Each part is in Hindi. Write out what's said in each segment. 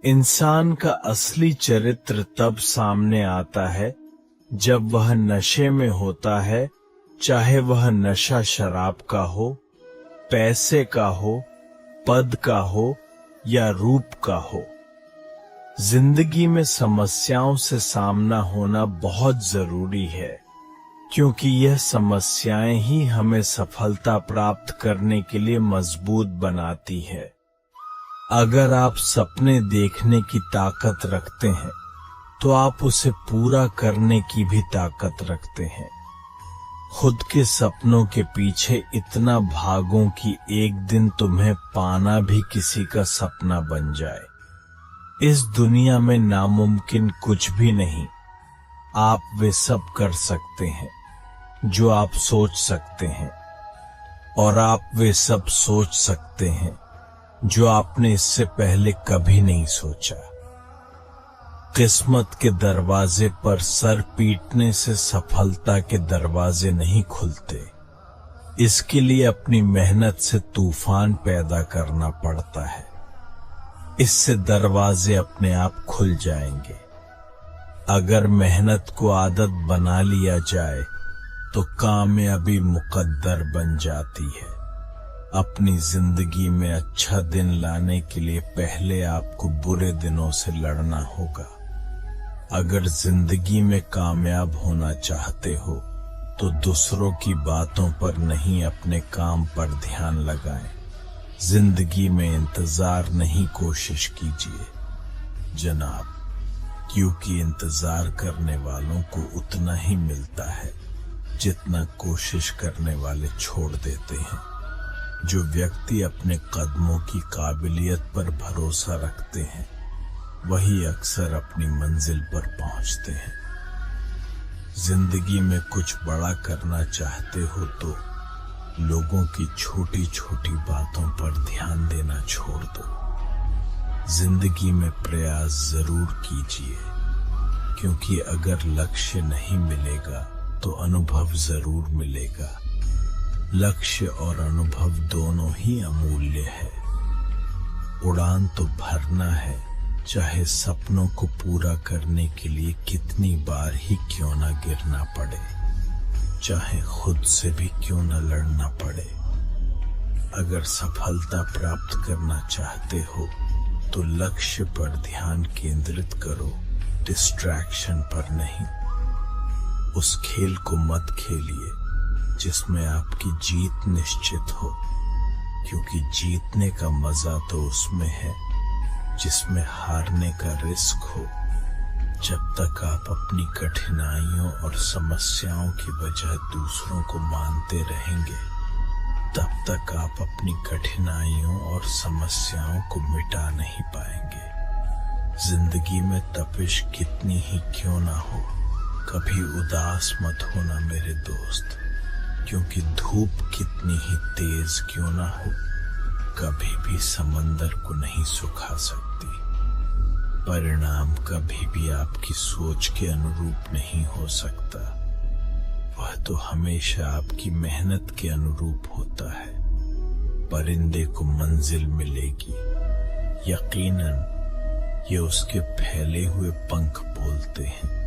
इंसान का असली चरित्र तब सामने आता है जब वह नशे में होता है, चाहे वह नशा शराब का हो, पैसे का हो, पद का हो या रूप का हो। जिंदगी में समस्याओं से सामना होना बहुत जरूरी है, क्योंकि यह समस्याएं ही हमें सफलता प्राप्त करने के लिए मजबूत बनाती है। अगर आप सपने देखने की ताकत रखते हैं, तो आप उसे पूरा करने की भी ताकत रखते हैं। खुद के सपनों के पीछे इतना भागो कि एक दिन तुम्हें पाना भी किसी का सपना बन जाए। इस दुनिया में नामुमकिन कुछ भी नहीं। आप वे सब कर सकते हैं जो आप सोच सकते हैं, और आप वे सब सोच सकते हैं जो आपने इससे पहले कभी नहीं सोचा। किस्मत के दरवाजे पर सर पीटने से सफलता के दरवाजे नहीं खुलते। इसके लिए अपनी मेहनत से तूफान पैदा करना पड़ता है। इससे दरवाजे अपने आप खुल जाएंगे। अगर मेहनत को आदत बना लिया जाए तो कामयाबी मुकद्दर बन जाती है। अपनी जिंदगी में अच्छा दिन लाने के लिए पहले आपको बुरे दिनों से लड़ना होगा। अगर जिंदगी में कामयाब होना चाहते हो तो दूसरों की बातों पर नहीं, अपने काम पर ध्यान लगाएं। जिंदगी में इंतजार नहीं, कोशिश कीजिए जनाब, क्योंकि इंतजार करने वालों को उतना ही मिलता है जितना कोशिश करने वाले छोड़ देते हैं। जो व्यक्ति अपने कदमों की काबिलियत पर भरोसा रखते हैं, वही अक्सर अपनी मंजिल पर पहुंचते हैं। जिंदगी में कुछ बड़ा करना चाहते हो तो लोगों की छोटी छोटी बातों पर ध्यान देना छोड़ दो। जिंदगी में प्रयास जरूर कीजिए, क्योंकि अगर लक्ष्य नहीं मिलेगा तो अनुभव जरूर मिलेगा। लक्ष्य और अनुभव दोनों ही अमूल्य है। उड़ान तो भरना है, चाहे सपनों को पूरा करने के लिए कितनी बार ही क्यों ना गिरना पड़े, चाहे खुद से भी क्यों ना लड़ना पड़े। अगर सफलता प्राप्त करना चाहते हो तो लक्ष्य पर ध्यान केंद्रित करो, डिस्ट्रैक्शन पर नहीं। उस खेल को मत खेलिए जिसमें आपकी जीत निश्चित हो, क्योंकि जीतने का मजा तो उसमें है जिसमें हारने का रिस्क हो। जब तक आप अपनी कठिनाइयों और समस्याओं की वजह दूसरों को मानते रहेंगे, तब तक आप अपनी कठिनाइयों और समस्याओं को मिटा नहीं पाएंगे। जिंदगी में तपिश कितनी ही क्यों ना हो, कभी उदास मत होना मेरे दोस्त, क्योंकि धूप कितनी ही तेज क्यों ना हो, कभी भी समंदर को नहीं सुखा सकती। परिणाम कभी भी आपकी सोच के अनुरूप नहीं हो सकता। वह तो हमेशा आपकी मेहनत के अनुरूप होता है। परिंदे को मंजिल मिलेगी, यकीनन ये उसके फैले हुए पंख बोलते हैं।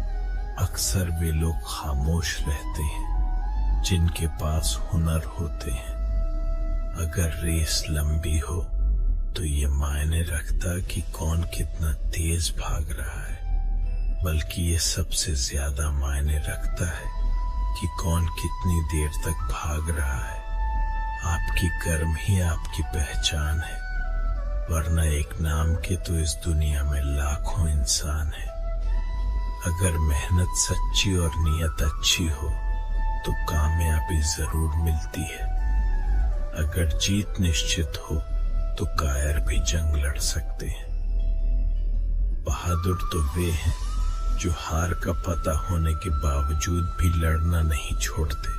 अक्सर वे लोग खामोश रहते हैं जिनके पास हुनर होते हैं। अगर रेस लंबी हो तो ये मायने रखता कि कौन कितना तेज भाग रहा है, बल्कि ये सबसे ज्यादा मायने रखता है कि कौन कितनी देर तक भाग रहा है। आपकी कर्म ही आपकी पहचान है, वरना एक नाम के तो इस दुनिया में लाखों इंसान हैं। अगर मेहनत सच्ची और नियत अच्छी हो तो कामयाबी जरूर मिलती है। अगर जीत निश्चित हो तो कायर भी जंग लड़ सकते हैं। बहादुर तो वे हैं जो हार का पता होने के बावजूद भी लड़ना नहीं छोड़ते।